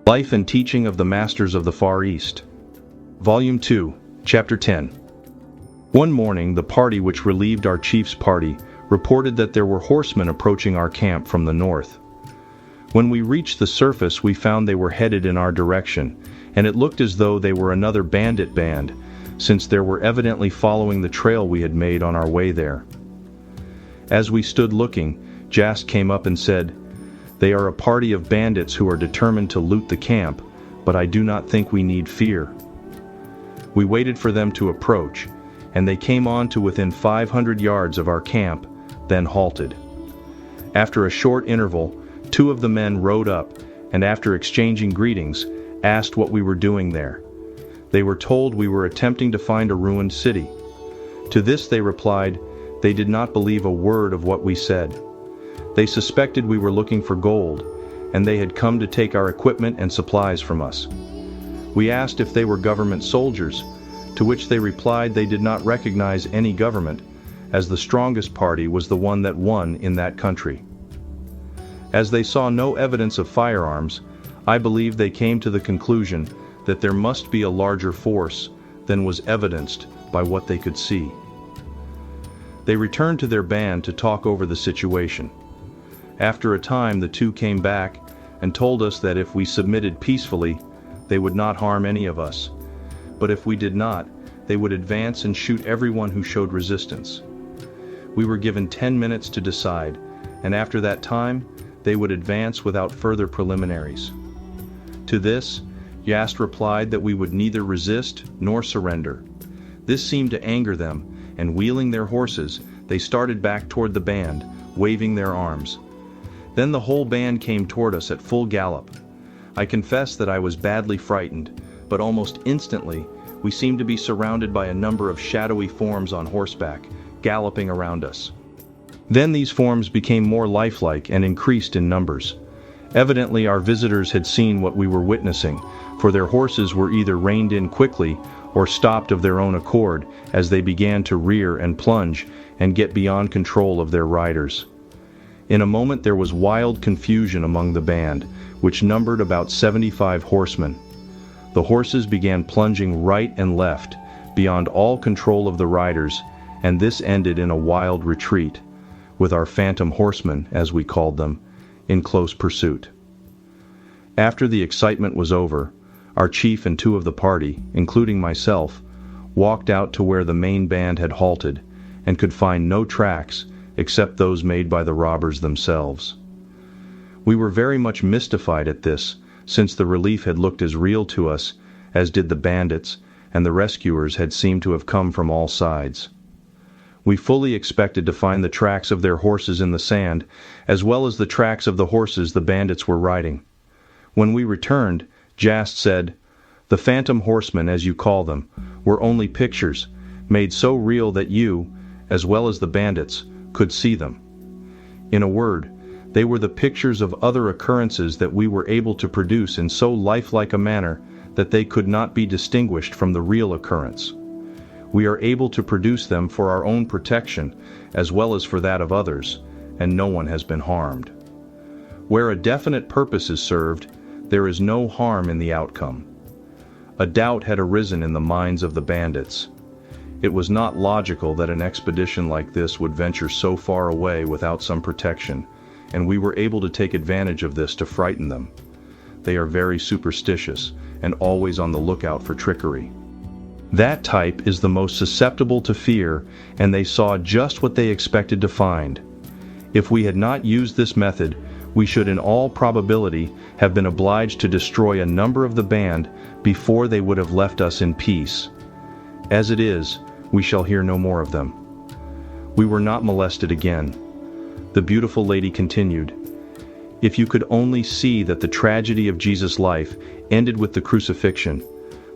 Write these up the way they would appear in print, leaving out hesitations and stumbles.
Life and Teaching of the Masters of the Far East. Volume 2, Chapter 10. One morning, the party which relieved our chief's party reported that there were horsemen approaching our camp from the north. When we reached the surface, we found they were headed in our direction, and it looked as though they were another bandit band, since they were evidently following the trail we had made on our way there. As we stood looking, Jast came up and said, "They are a party of bandits who are determined to loot the camp, but I do not think we need fear." We waited for them to approach, and they came on to within 500 yards of our camp, then halted. After a short interval, two of the men rode up, and after exchanging greetings, asked what we were doing there. They were told we were attempting to find a ruined city. To this they replied, they did not believe a word of what we said. They suspected we were looking for gold, and they had come to take our equipment and supplies from us. We asked if they were government soldiers, to which they replied they did not recognize any government, as the strongest party was the one that won in that country. As they saw no evidence of firearms, I believe they came to the conclusion that there must be a larger force than was evidenced by what they could see. They returned to their band to talk over the situation. After a time, the two came back and told us that if we submitted peacefully, they would not harm any of us. But if we did not, they would advance and shoot everyone who showed resistance. We were given 10 minutes to decide, and after that time, they would advance without further preliminaries. To this, Yast replied that we would neither resist nor surrender. This seemed to anger them, and wheeling their horses, they started back toward the band, waving their arms. Then the whole band came toward us at full gallop. I confess that I was badly frightened, but almost instantly, we seemed to be surrounded by a number of shadowy forms on horseback, galloping around us. Then these forms became more lifelike and increased in numbers. Evidently our visitors had seen what we were witnessing, for their horses were either reined in quickly or stopped of their own accord as they began to rear and plunge and get beyond control of their riders. In a moment there was wild confusion among the band, which numbered about 75 horsemen. The horses began plunging right and left, beyond all control of the riders, and this ended in a wild retreat, with our phantom horsemen, as we called them, in close pursuit. After the excitement was over, our chief and two of the party, including myself, walked out to where the main band had halted, and could find no tracks except those made by the robbers themselves. We were very much mystified at this, since the relief had looked as real to us as did the bandits, and the rescuers had seemed to have come from all sides. We fully expected to find the tracks of their horses in the sand, as well as the tracks of the horses the bandits were riding. When we returned, Jast said, "The phantom horsemen, as you call them, were only pictures, made so real that you, as well as the bandits, could see them. In a word, they were the pictures of other occurrences that we were able to produce in so lifelike a manner that they could not be distinguished from the real occurrence. We are able to produce them for our own protection as well as for that of others, and no one has been harmed. Where a definite purpose is served, there is no harm in the outcome." A doubt had arisen in the minds of the bandits. It was not logical that an expedition like this would venture so far away without some protection, and we were able to take advantage of this to frighten them. They are very superstitious and always on the lookout for trickery. That type is the most susceptible to fear, and they saw just what they expected to find. If we had not used this method, we should in all probability have been obliged to destroy a number of the band before they would have left us in peace. As it is, we shall hear no more of them. We were not molested again. The beautiful lady continued, "If you could only see that the tragedy of Jesus' life ended with the crucifixion,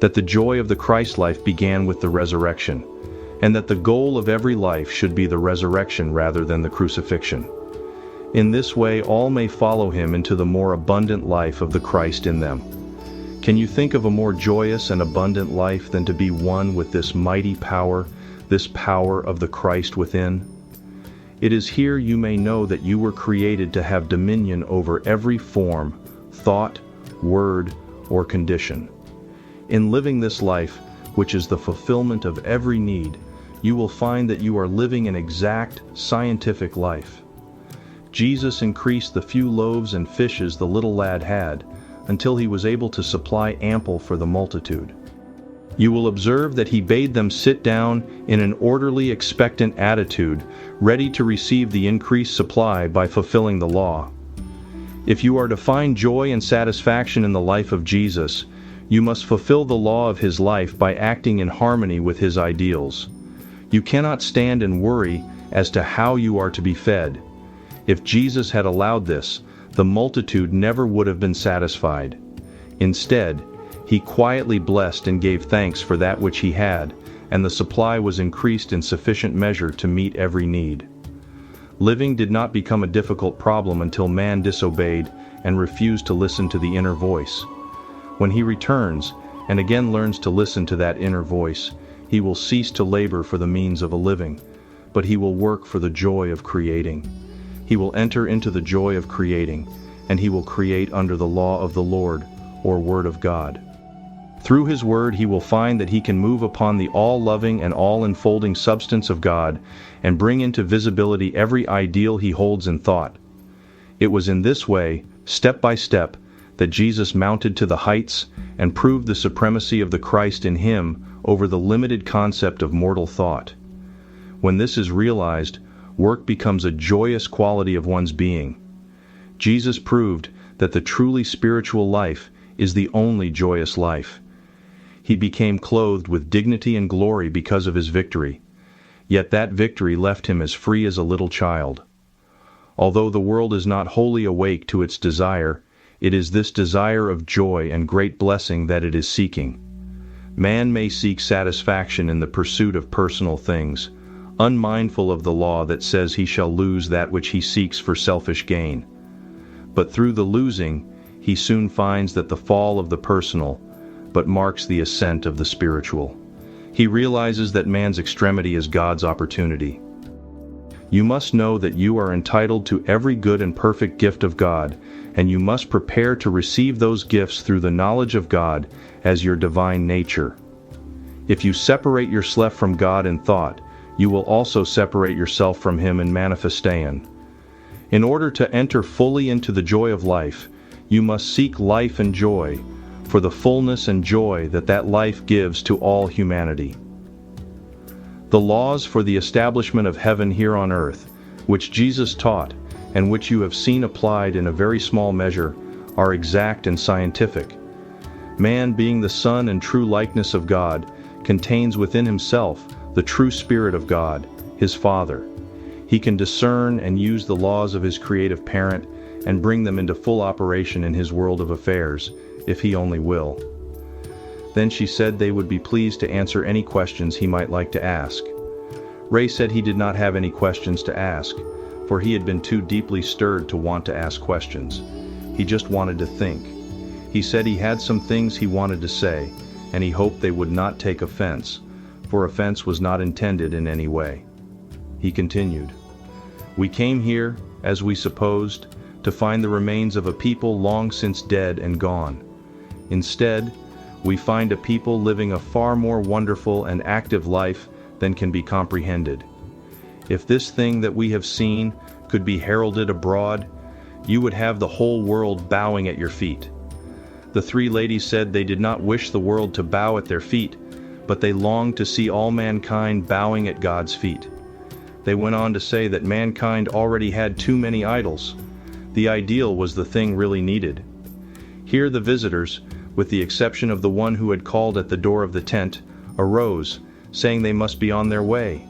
that the joy of the Christ life began with the resurrection, and that the goal of every life should be the resurrection rather than the crucifixion. In this way all may follow him into the more abundant life of the Christ in them. Can you think of a more joyous and abundant life than to be one with this mighty power, this power of the Christ within? It is here you may know that you were created to have dominion over every form, thought, word, or condition. In living this life, which is the fulfillment of every need, you will find that you are living an exact, scientific life. Jesus increased the few loaves and fishes the little lad had, until he was able to supply ample for the multitude. You will observe that he bade them sit down in an orderly, expectant attitude, ready to receive the increased supply by fulfilling the law. If you are to find joy and satisfaction in the life of Jesus, you must fulfill the law of his life by acting in harmony with his ideals. You cannot stand and worry as to how you are to be fed. If Jesus had allowed this, the multitude never would have been satisfied. Instead, he quietly blessed and gave thanks for that which he had, and the supply was increased in sufficient measure to meet every need. Living did not become a difficult problem until man disobeyed and refused to listen to the inner voice. When he returns, and again learns to listen to that inner voice, he will cease to labor for the means of a living, but he will work for the joy of creating. He will enter into the joy of creating, and he will create under the law of the Lord, or Word of God. Through his Word he will find that he can move upon the all-loving and all-enfolding substance of God and bring into visibility every ideal he holds in thought. It was in this way, step by step, that Jesus mounted to the heights and proved the supremacy of the Christ in him over the limited concept of mortal thought. When this is realized, work becomes a joyous quality of one's being. Jesus proved that the truly spiritual life is the only joyous life. He became clothed with dignity and glory because of his victory, yet that victory left him as free as a little child. Although the world is not wholly awake to its desire, it is this desire of joy and great blessing that it is seeking. Man may seek satisfaction in the pursuit of personal things, unmindful of the law that says he shall lose that which he seeks for selfish gain. But through the losing, he soon finds that the fall of the personal but marks the ascent of the spiritual. He realizes that man's extremity is God's opportunity. You must know that you are entitled to every good and perfect gift of God, and you must prepare to receive those gifts through the knowledge of God as your divine nature. If you separate yourself from God in thought, you will also separate yourself from him in manifestation. In order to enter fully into the joy of life, you must seek life and joy, for the fullness and joy that that life gives to all humanity. The laws for the establishment of heaven here on earth, which Jesus taught, and which you have seen applied in a very small measure, are exact and scientific. Man, being the Son and true likeness of God, contains within himself the true Spirit of God, his Father. He can discern and use the laws of his creative parent and bring them into full operation in his world of affairs, if he only will. Then she said they would be pleased to answer any questions he might like to ask. Ray said he did not have any questions to ask, for he had been too deeply stirred to want to ask questions. He just wanted to think. He said he had some things he wanted to say, and he hoped they would not take offense, for offense was not intended in any way. He continued, "We came here, as we supposed, to find the remains of a people long since dead and gone. Instead, we find a people living a far more wonderful and active life than can be comprehended. If this thing that we have seen could be heralded abroad, you would have the whole world bowing at your feet." The three ladies said they did not wish the world to bow at their feet, but they longed to see all mankind bowing at God's feet. They went on to say that mankind already had too many idols. The ideal was the thing really needed. Here the visitors, with the exception of the one who had called at the door of the tent, arose, saying they must be on their way.